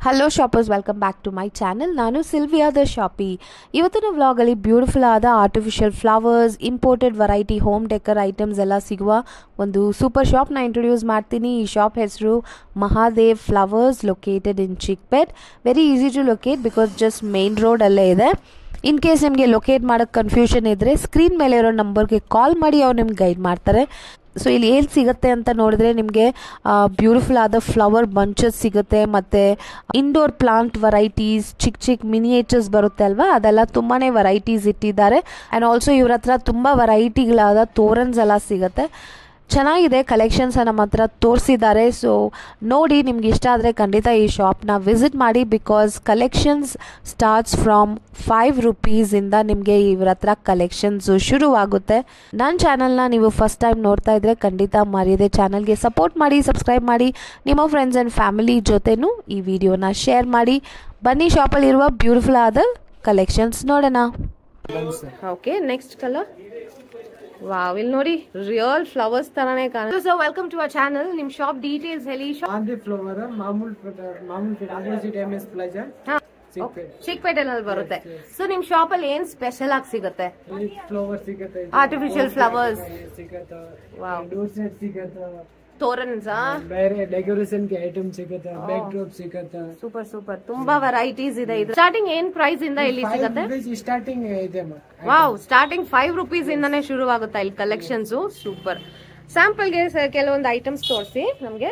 Hello shoppers, welcome back to my channel. ನಾನು Sylvia the Shoppy. ಇವತ್ತಿನ ವ್ಲಾಗಲ್ಲಿ beautiful ಆದ artificial flowers, imported variety home decor items ಎಲ್ಲ ಸಿಗುವ ಒಂದು ಸೂಪರ್ ಶಾಪ್ನ ಇಂಟ್ರೊಡ್ಯೂಸ್ ಮಾಡ್ತೀನಿ. ಈ ಶಾಪ್ ಹೆಸರು Mahadev flowers, located in Chickpet. Very easy to locate because just main ರೋಡಲ್ಲೇ ಇದೆ. ಇನ್ ಕೇಸ್ ನಿಮಗೆ ಲೊಕೇಟ್ ಮಾಡೋಕ್ಕೆ ಕನ್ಫ್ಯೂಷನ್ ಇದ್ದರೆ ಸ್ಕ್ರೀನ್ ಮೇಲೆ ಇರೋ ನಂಬರ್ಗೆ ಕಾಲ್ ಮಾಡಿ ಅವ್ರು ನಿಮ್ಗೆ ಗೈಡ್ ಮಾಡ್ತಾರೆ. ಸೊ ಇಲ್ಲಿ ಏನು ಸಿಗುತ್ತೆ ಅಂತ ನೋಡಿದ್ರೆ ನಿಮಗೆ ಬ್ಯೂಟಿಫುಲ್ ಆದ ಫ್ಲವರ್ ಬಂಚಸ್ ಸಿಗುತ್ತೆ, ಮತ್ತು ಇಂಡೋರ್ ಪ್ಲಾಂಟ್ ವೆರೈಟೀಸ್, ಚಿಕ್ಕ ಚಿಕ್ಕ ಮಿನಿಯೇಚರ್ಸ್ ಬರುತ್ತೆ ಅಲ್ವಾ, ಅದೆಲ್ಲ ತುಂಬಾ ವೆರೈಟೀಸ್ ಇಟ್ಟಿದ್ದಾರೆ. ಆ್ಯಂಡ್ ಆಲ್ಸೋ ಇವ್ರ ಹತ್ರ ತುಂಬ ವೆರೈಟಿಗಳಾದ ತೋರನ್ಸ್ ಎಲ್ಲ ಸಿಗುತ್ತೆ. ಚೆನ್ನಾಗಿದೆ, ಕಲೆಕ್ಷನ್ಸ್ ನಮ್ಮ ಹತ್ರ ತೋರಿಸಿದ್ದಾರೆ. ಸೊ ನೋಡಿ, ನಿಮ್ಗೆ ಇಷ್ಟ ಆದರೆ ಖಂಡಿತ ಈ ಶಾಪ್ನ ವಿಸಿಟ್ ಮಾಡಿ. ಬಿಕಾಸ್ ಕಲೆಕ್ಷನ್ಸ್ ಸ್ಟಾರ್ಟ್ಸ್ ಫ್ರಾಮ್ 5 ರೂಪೀಸಿಂದ ನಿಮಗೆ ಇವ್ರ ಹತ್ರ ಕಲೆಕ್ಷನ್ಸು ಶುರುವಾಗುತ್ತೆ. ನನ್ನ ಚಾನಲ್ನ ನೀವು ಫಸ್ಟ್ ಟೈಮ್ ನೋಡ್ತಾ ಇದ್ದರೆ ಖಂಡಿತ ಮರೆಯದೆ ಚಾನಲ್ಗೆ ಸಪೋರ್ಟ್ ಮಾಡಿ, ಸಬ್ಸ್ಕ್ರೈಬ್ ಮಾಡಿ, ನಿಮ್ಮ ಫ್ರೆಂಡ್ಸ್ ಆ್ಯಂಡ್ ಫ್ಯಾಮಿಲಿ ಜೊತೆನೂ ಈ ವಿಡಿಯೋನ ಶೇರ್ ಮಾಡಿ. ಬನ್ನಿ, ಶಾಪಲ್ಲಿರುವ ಬ್ಯೂಟಿಫುಲ್ ಆದ ಕಲೆಕ್ಷನ್ಸ್ ನೋಡೋಣ. Okay, next colour. ವಾವ್, ಇಲ್ಲಿ ನೋಡಿ, ರಿಯಲ್ ಫ್ಲವರ್ಸ್ ತರಾನೇ ಕಾಣುತ್ತೆ. So welcome to our channel. ನಿಮ್ ಶಾಪ್ ಡೀಟೇಲ್ಸ್ ಹೇಳಿ. ಆಂಧ್ರ ಫ್ಲವರ್ ಮಾಮೂಲ್ ಆಪೋಸಿಟ್ ಎಂಎಸ್ ಪ್ಲಾಜಾ ಚಿಕ್ಕಪೇಟೆನಲ್ಲಿ ಬರುತ್ತೆ. ಸೊ ನಿಮ್ ಶಾಪ್ ಅಲ್ಲಿ ಏನ್ ಸ್ಪೆಷಲ್ ಆಗಿ ಸಿಗುತ್ತೆ? ಫ್ಲವರ್ ಸಿಗುತ್ತೆ, ಆರ್ಟಿಫಿಷಿಯಲ್ ಫ್ಲವರ್ಸ್ ಸಿಗುತ್ತೆ, ವಾವ್, ಡೋರ್ ಸೆಟ್ ಸಿಗುತ್ತೆ, ತೋರನ್ಸ್, ಬೇರೆ ಡೆಕೋರೇಷನ್ ಗೆ ಐಟಮ್ ಸಿಗುತ್ತೆ, ಬ್ಯಾಕ್ ಡ್ರಾಪ್ ಸಿಗುತ್ತೆ. ಸೂಪರ್ ಸೂಪರ್, ತುಂಬಾ ವೆರೈಟೀಸ್ ಇದೆ. ಇದು ಸ್ಟಾರ್ಟಿಂಗ್ ಏನ್ ಪ್ರೈಸ್ ಇಂದ ಇಲ್ಲಿ ಸಿಗುತ್ತೆ? ಸ್ಟಾರ್ಟಿಂಗ್ ಇದೆ. ವಾವ್, ಸ್ಟಾರ್ಟಿಂಗ್ 5 ರೂಪೀಸ್ ಇಂದಾನೇ ಶುರುವಾಗುತ್ತೆ ಇಲ್ಲಿ ಕಲೆಕ್ಷನ್ಸ್. ಸೂಪರ್. ಸ್ಯಾಂಪಲ್ ಗೆ ಕೆಲವೊಂದು ಐಟಮ್ಸ್ ತೋರಿಸಿ ನಮ್ಗೆ.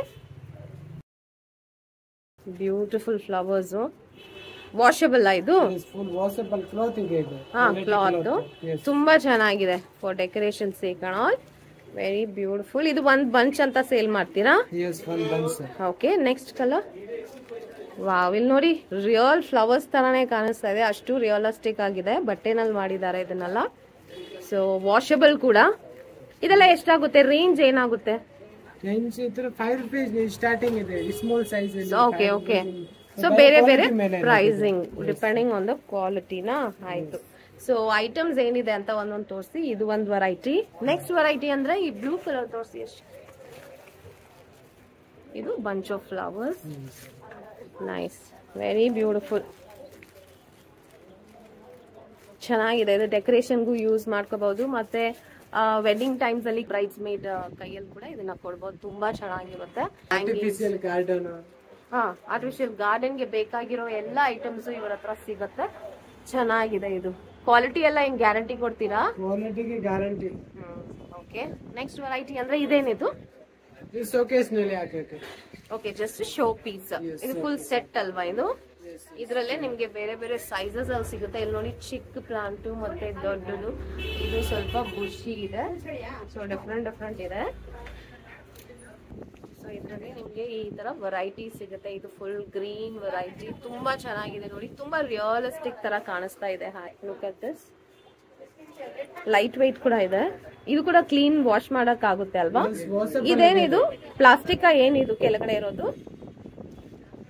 ಬ್ಯೂಟಿಫುಲ್ ಫ್ಲವರ್ಸ್, ವಾಷಬಲ್ ಇದು, ವಾಷಬಲ್ ಕ್ಲಾತ್ ಇದೆ. ಕ್ಲಾತ್ ತುಂಬಾ ಚೆನ್ನಾಗಿದೆ for decoration sake and all. Very beautiful. ಇದು ಒಂದ್ ಬಂಚ್ ಅಂತ ಸೇಲ್ ಮಾಡ್ತೀರಾ? Okay, next colour. ವಾವ್, ಇಲ್ಲಿ ನೋಡಿ, ರಿಯಲ್ ಫ್ಲವರ್ಸ್ ತರಾನೇ ಕಾಣಿಸ್ತಾ ಇದೆ. ಅಷ್ಟು ರಿಯಲಿಸ್ಟಿಕ್ ಆಗಿದೆ, ಬಟ್ಟೆನಲ್ಲಿ ಮಾಡಿದ್ದಾರೆ ಇದನ್ನೆಲ್ಲ. ಸೊ ವಾಷಬಲ್ ಕೂಡ. ಇದೆಲ್ಲ ಎಷ್ಟಾಗುತ್ತೆ? ರೇಂಜ್ ಏನಾಗುತ್ತೆ? ರೇಂಜ್ 5 ರೂಪೀಸ್ ಸ್ಟಾರ್ಟಿಂಗ್ ಇದೆ, small size. Okay okay. So ಬೇರೆ ಬೇರೆ ಪ್ರೈಸಿಂಗ್ ಡಿಪೆಂಡಿಂಗ್ ಆನ್ ದ ಕ್ವಾಲಿಟಿನಾ. ಆಯ್ತು. ಸೊ ಐಟಮ್ಸ್ ಏನಿದೆ ಅಂತ ಒಂದೊಂದು ತೋರಿಸಿ. ಇದು ಒಂದು ವೆರೈಟಿ. ನೆಕ್ಸ್ಟ್ ವೆರೈಟಿ ಅಂದ್ರೆ ಈ ಬ್ಲೂ ಕಲರ್ ತೋರಿಸಿ. ಎಷ್ಟು ಇದು bunch of flowers. Nice, very beautiful, ಚೆನ್ನಾಗಿದೆ. ಇದು ಡೆಕೋರೇಷನ್ಗೂ ಯೂಸ್ ಮಾಡ್ಕೋಬಹುದು, ಮತ್ತೆ ವೆಡ್ಡಿಂಗ್ ಟೈಮ್ಸ್ ಅಲ್ಲಿ ಬ್ರೈಡ್ಸ್ ಮೇಡ್ ಕೈಯಲ್ಲಿ ಕೂಡ ಇದನ್ನ ಕೊಡ್ಬೋದು. ತುಂಬಾ ಚೆನ್ನಾಗಿರುತ್ತೆ. ಆರ್ಟಿಫಿಷಿಯಲ್ ಗಾರ್ಡನ್, ಆರ್ಟಿಫಿಷಿಯಲ್ ಗಾರ್ಡನ್ ಗೆ ಬೇಕಾಗಿರೋ ಎಲ್ಲ ಐಟಮ್ಸ್ ಇವ್ರ ಹತ್ರ ಸಿಗುತ್ತೆ. ಚೆನ್ನಾಗಿದೆ. ಇದು ಕ್ವಾಲಿಟಿ ಎಲ್ಲ ಹಿಂಗ್ ಗ್ಯಾರಂಟಿ ಕೊಡ್ತೀರಾ? ಕ್ವಾಲಿಟಿಗೆ ಗ್ಯಾರಂಟಿ. ಓಕೆ, ನೆಕ್ಸ್ಟ್ ವೆರೈಟಿ ಅಂದ್ರೆ ಇದೇನಿದು? ಇದು ಶೋಕೇಸ್ ನಲ್ಲಿ ಹಾಕಕ್ಕೆ. Okay, just showpiece. ಇದು ಫುಲ್ ಸೆಟ್ ಅಲ್ವಾ ಇದು? ಇದ್ರಲ್ಲೇ ನಿಮ್ಗೆ ಬೇರೆ ಬೇರೆ ಸೈಜಸ್ ಅಲ್ಲಿ ಸಿಗುತ್ತೆ. ಇಲ್ಲಿ ನೋಡಿ, ಚಿಕ್ಕ ಪ್ಲಾಂಟ್ ಮತ್ತೆ ದೊಡ್ಡದು. ಇದು ಸ್ವಲ್ಪ ಬುಷಿ ಇದೆ. ಸೊ ಡಿಫ್ರೆಂಟ್ ಇದೆ. ಸೊ ಇದ್ರಲ್ಲಿ ನಿಮ್ಗೆ ಈ ತರ ವೆರೈಟಿ ಸಿಗುತ್ತೆ. ಇದು ಫುಲ್ ಗ್ರೀನ್ ವೆರೈಟಿ, ತುಂಬಾ ಚೆನ್ನಾಗಿದೆ. ನೋಡಿ, ತುಂಬಾ ರಿಯಲಿಸ್ಟಿಕ್ ತರ ಕಾಣಿಸ್ತಾ ಇದೆ. Look at this. Lightweight ಕೂಡ ಇದೆ. ಇದು ಕೂಡ ಕ್ಲೀನ್ ವಾಶ್ ಮಾಡಕ್ ಆಗುತ್ತೆ ಅಲ್ವಾ? ಇದೇನಿದು? ಪ್ಲಾಸ್ಟಿಕ್ ಏನಿದು ಕೆಳಗಡೆ ಇರೋದು?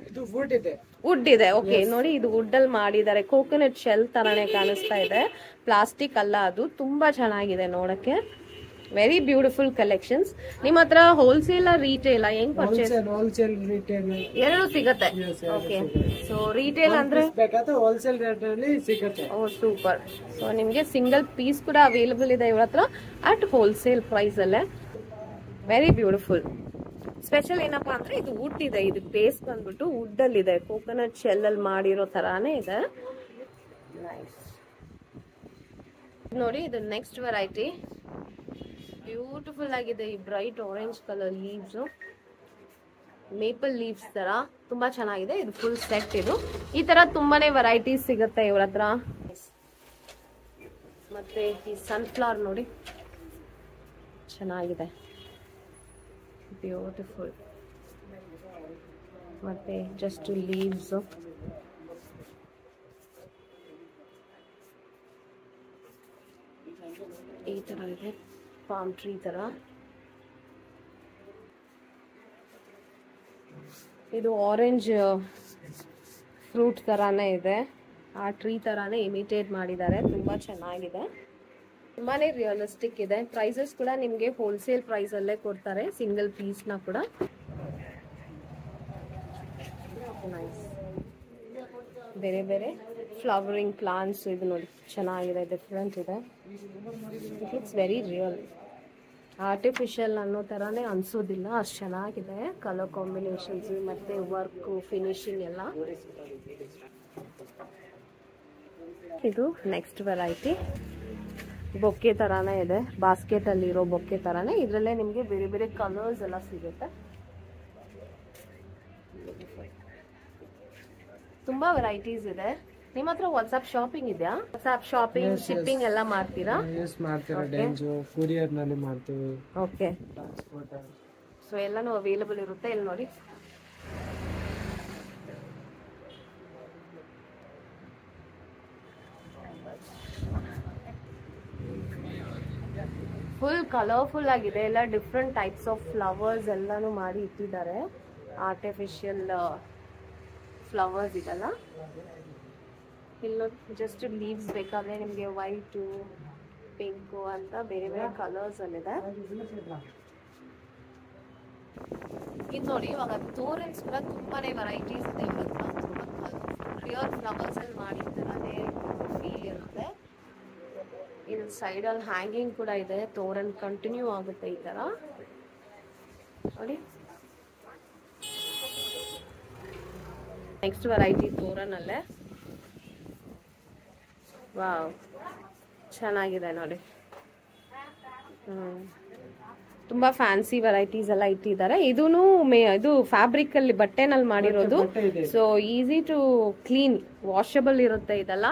ಇದು ವುಡ್ ಇದೆ. ವುಡ್ ಇದೆ. ಓಕೆ, ನೋಡಿ, ಇದು ವುಡ್ ಅಲ್ಲಿ ಮಾಡಿದ್ದಾರೆ. ಕೋಕೋನಟ್ ಶೆಲ್ ತರಾನೇ ಕಾಣಿಸ್ತಾ ಇದೆ, ಪ್ಲಾಸ್ಟಿಕ್ ಅಲ್ಲ ಅದು. ತುಂಬಾ ಚೆನ್ನಾಗಿದೆ ನೋಡಕ್ಕೆ. Very beautiful collections. ನಿಮ್ಮ ಹತ್ರ ಹೋಲ್ಸೇಲ್ ರೀಟೇಲ್ ಹೆಂಗ್ ಪರ್ಚೇಸ್? ಹೋಲ್ಸೇಲ್ ರಿಟೇಲ್ ಎರಡು ಸಿಗುತ್ತೆ. ಓಕೆ, ಸೊ ರಿಟೇಲ್ ಅಂದ್ರೆ ಹೋಲ್ಸೇಲ್ ರೇಟ್ ಅಲ್ಲಿ ಸಿಗುತ್ತೆ. ಓ ಸೂಪರ್. ಸೊ ನಿಮ್ಗೆ ಸಿಂಗಲ್ ಪೀಸ್ ಕೂಡ ಅವೈಲೇಬಲ್ ಇದೆ ಇವ್ರ ಹತ್ರ ಅಟ್ ಹೋಲ್ಸೇಲ್ ಪ್ರೈಸ್ ಅಲ್ಲೇ. Very beautiful. ಸ್ಪೆಷಲ್ ಏನಪ್ಪಾ ಅಂದ್ರೆ ಇದು ವುಡ್ ಇದೆ. ಇದು ಬೇಸ್ ಬಂದ್ಬಿಟ್ಟು ವುಡ್ ಅಲ್ಲಿ ಇದೆ, ಕೋಕೋನಟ್ ಶೆಲ್ ಅಲ್ಲಿ ಮಾಡಿರೋ ತರಾನೇ ಇದೆ. ನೋಡಿ, ಇದು ನೆಕ್ಸ್ಟ್ ವೆರೈಟಿ. ಬ್ಯೂಟಿಫುಲ್ ಆಗಿದೆ. ಈ bright orange colour leaves, maple leaves ತರ ತುಂಬಾ ಚೆನ್ನಾಗಿದೆ. ಇದು ಫುಲ್ ಸೆಟ್. ಇದು ಈ ತರ ತುಂಬಾನೇ ವೆರೈಟೀಸ್ ಸಿಗುತ್ತೆ ಇವ್ರ ಹತ್ರ. ಮತ್ತೆ ಈ ಸನ್ಫ್ಲವರ್ ನೋಡಿ, ಚೆನ್ನಾಗಿದೆ, ಬ್ಯೂಟಿಫುಲ್. ಮತ್ತೆ ಜಸ್ಟ್ ಲೀವ್ಸ್. ಈ ತರ ಇದೆ, ಪಾಮ್ ಟ್ರೀ ತರ. ಇದು ಆರೆಂಜ್ ಫ್ರೂಟ್ ತರಾನೇ ಇದೆ. ಆ ಟ್ರೀ ತರಾನೇ ಇಮಿಟೇಟ್ ಮಾಡಿದ್ದಾರೆ. ತುಂಬಾ ಚೆನ್ನಾಗಿದೆ, ತುಂಬಾನೇ ರಿಯಲಿಸ್ಟಿಕ್ ಇದೆ. ಪ್ರೈಸಸ್ ಕೂಡ ನಿಮ್ಗೆ ಹೋಲ್ಸೇಲ್ ಪ್ರೈಸ್ ಅಲ್ಲೇ ಕೊಡ್ತಾರೆ, ಸಿಂಗಲ್ ಪೀಸ್ ನ ಕೂಡ. ನೈಸ್. ಬೇರೆ ಬೇರೆ ಫ್ಲವರಿಂಗ್ ಪ್ಲಾಂಟ್ಸ್. ಇದು ನೋಡಿ ಚೆನ್ನಾಗಿದೆ, ಡಿಫ್ರೆಂಟ್ ಇದೆ. ಇಟ್ಸ್ ವೆರಿ ರಿಯಲ್, ಆರ್ಟಿಫಿಷಿಯಲ್ ಅನ್ನೋ ಥರನೇ ಅನಿಸೋದಿಲ್ಲ, ಅಷ್ಟು ಚೆನ್ನಾಗಿದೆ. ಕಲರ್ ಕಾಂಬಿನೇಷನ್ಸ್ ಮತ್ತು ವರ್ಕು ಫಿನಿಶಿಂಗ್ ಎಲ್ಲ. ಇದು ನೆಕ್ಸ್ಟ್ ವೆರೈಟಿ, ಬೊಕ್ಕೆ ಥರನೇ ಇದೆ, ಬಾಸ್ಕೆಟಲ್ಲಿ ಇರೋ ಬೊಕ್ಕೆ ಥರನೇ. ಇದರಲ್ಲೇ ನಿಮಗೆ ಬೇರೆ ಬೇರೆ ಕಲರ್ಸ್ ಎಲ್ಲ ಸಿಗುತ್ತೆ. ತುಂಬ ವೆರೈಟೀಸ್ ಇದೆ. ನಿಮ್ಮ ಹತ್ರ ವಾಟ್ಸ್ಆಪ್ ಶಾಪಿಂಗ್ ಇದೆಯಾ? ವಾಟ್ಸ್ಆಪ್ ಶಾಪಿಂಗ್ ಶಿಪ್ಪಿಂಗ್ ಎಲ್ಲ ಮಾಡ್ತೀರಾ? ಯೂಸ್ ಮಾಡ್ತೀರಾ? ಕೊರಿಯರ್ ನಲ್ಲಿ ಮಾಡ್ತೀವಿ. ಓಕೆ, ಸೊ ಎಲ್ಲಾನು ಅವೈಲೇಬಲ್ ಇರುತ್ತೆ. ಇಲ್ಲಿ ನೋಡಿ, ಫುಲ್ ಕಲರ್ಫುಲ್ ಆಗಿದೆ. ಎಲ್ಲ ಡಿಫ್ರೆಂಟ್ ಟೈಪ್ಸ್ ಆಫ್ ಫ್ಲವರ್ಸ್ ಎಲ್ಲಾನು ಮಾಡಿ ಇಟ್ಟಿದ್ದಾರೆ. ಆರ್ಟಿಫಿಷಿಯಲ್ ಫ್ಲವರ್ಸ್ ಇದೆಲ್ಲ. ಇಲ್ಲಿ ನೋಡಿ, ಜಸ್ಟ್ ಲೀವ್ಸ್ ಬೇಕಾದ್ರೆ ನಿಮಗೆ ವೈಟು, ಪಿಂಕು ಅಂತ ಬೇರೆ ಬೇರೆ ಕಲರ್ಸ್ ಅಲ್ಲಿದೆ. ಇದು ನೋಡಿ, ಇವಾಗ ತೋರನ್ಸ್ ಕೂಡ ತುಂಬಾನೇ ವೆರೈಟೀಸ್ ಇದೆ. ರಿಯಲ್ ಫ್ಲವರ್ಸ್ ಅಲ್ಲಿ ಮಾಡಿರ್ತಾರೆ, ಫೀಲ್ ಇರುತ್ತೆ. ಇದು ಸೈಡಲ್ಲಿ ಹ್ಯಾಂಗಿಂಗ್ ಕೂಡ ಇದೆ. ತೋರನ್ ಕಂಟಿನ್ಯೂ ಆಗುತ್ತೆ ಈ ತರ ನೋಡಿ. ನೆಕ್ಸ್ಟ್ ವೆರೈಟಿ ತೋರನ್ ಅಲ್ಲೇ. ವಾವ್, ಚೆನ್ನಾಗಿದೆ ನೋಡಿ. ತುಂಬಾ ಫ್ಯಾನ್ಸಿ ವೆರೈಟೀಸ್ ಎಲ್ಲ ಇಟ್ಟಿದ್ದಾರೆ. ಇದು ಫ್ಯಾಬ್ರಿಕ್ ಅಲ್ಲಿ ಬಟ್ಟೆನಲ್ಲಿ ಮಾಡಿರೋದು. So easy to clean, washable ಇರುತ್ತೆ ಇದೆಲ್ಲ.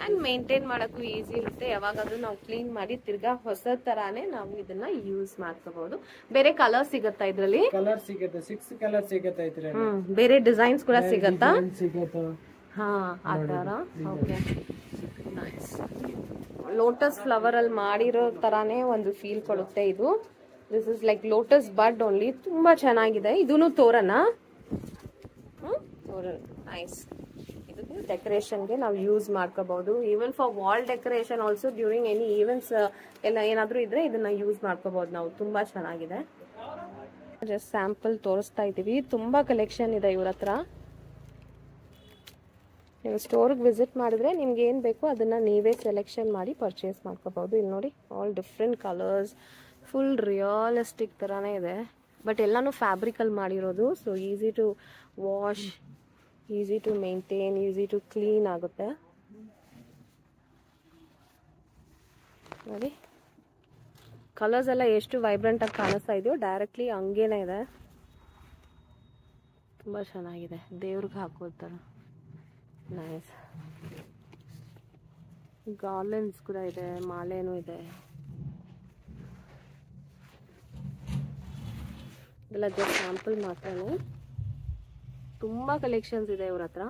ಅಂಡ್ ಮೇಂಟೈನ್ ಮಾಡೋಕ್ಕೂ ಈಸಿ ಇರುತ್ತೆ. ಯಾವಾಗಾದ್ರೂ ನಾವು ಕ್ಲೀನ್ ಮಾಡಿ ತಿರ್ಗಾ ಹೊಸ ತರಾನೇ ನಾವು ಇದನ್ನ ಯೂಸ್ ಮಾಡ್ಕೋಬಹುದು. ಬೇರೆ ಕಲರ್ ಸಿಗುತ್ತಾ ಇದ್ರಲ್ಲಿ? ಕಲರ್ ಸಿಗುತ್ತೆ, 6 ಕಲರ್ ಸಿಗುತ್ತೆ ಇದ್ರಲ್ಲಿ. ಬೇರೆ ಡಿಸೈನ್ಸ್ ಕೂಡ ಸಿಗುತ್ತಾ? ಸಿಗುತ್ತೆ. ಹಾ, ಆ ತರ. ಓಕೆ, ಲೋಟಸ್ ಫ್ಲವರ್ ಅಲ್ಲಿ ಮಾಡಿರೋ ತರಾನೇ ಒಂದು ಫೀಲ್ ಕೊಡುತ್ತೆ ಇದು. This is like lotus bud only. ತುಂಬಾ ಚೆನ್ನಾಗಿದೆ. ಇದೂನು ತೋರಣ. ತೋರಣ, ನೈಸ್. ಇದು ಡೆಕೋರೇಷನ್ಗೆ ನಾವು ಯೂಸ್ ಮಾಡ್ಕೋಬಹುದು. Even for wall decoration also, during any events ಎಲ್ಲ ಏನಾದ್ರೂ ಇದ್ರೆ ಇದನ್ನ ಯೂಸ್ ಮಾಡ್ಕೋಬಹುದು ನಾವು. ತುಂಬಾ ಚೆನ್ನಾಗಿದೆ. ಜಸ್ಟ್ ಸ್ಯಾಂಪಲ್ ತೋರಿಸ್ತಾ ಇದೀವಿ. ತುಂಬಾ ಕಲೆಕ್ಷನ್ ಇದೆ ಇವ್ರ ಹತ್ರ. ನೀವು ಸ್ಟೋರ್ಗೆ ವಿಸಿಟ್ ಮಾಡಿದ್ರೆ ನಿಮ್ಗೆ ಏನು ಬೇಕೋ ಅದನ್ನ ನೀವೇ ಸೆಲೆಕ್ಷನ್ ಮಾಡಿ ಪರ್ಚೇಸ್ ಮಾಡ್ಕೋಬಹುದು. ಇಲ್ಲಿ ನೋಡಿ, all different colours, full realistic ಥರನೇ ಇದೆ. ಬಟ್ ಎಲ್ಲಾನು ಫ್ಯಾಬ್ರಿಕಲ್ಲಿ ಮಾಡಿರೋದು. So easy to wash, easy to maintain, easy to clean ಆಗುತ್ತೆ ನೋಡಿ. ಕಲರ್ಸ್ ಎಲ್ಲ ಎಷ್ಟು ವೈಬ್ರೆಂಟ್ ಆಗಿ ಕಾಣಿಸ್ತಾ ಇದೆಯೋ ಡೈರೆಕ್ಟ್ಲಿ ಹಂಗೇನೆ ಇದೆ. ತುಂಬ ಚೆನ್ನಾಗಿದೆ. ದೇವ್ರಿಗೆ ಹಾಕೋತಾರ. ನೈಸ್. ಗಾರ್ಲೆಂಡ್ಸ್ ಕೂಡ ಇದೆ, ಮಾಲೆನೂ ಇದೆ. ಇದೆಲ್ಲ ಜಸ್ಟ್ ಸ್ಯಾಂಪಲ್ ಮಾತ್ರನೇ. ತುಂಬ ಕಲೆಕ್ಷನ್ಸ್ ಇದೆ ಇವ್ರ ಹತ್ರ.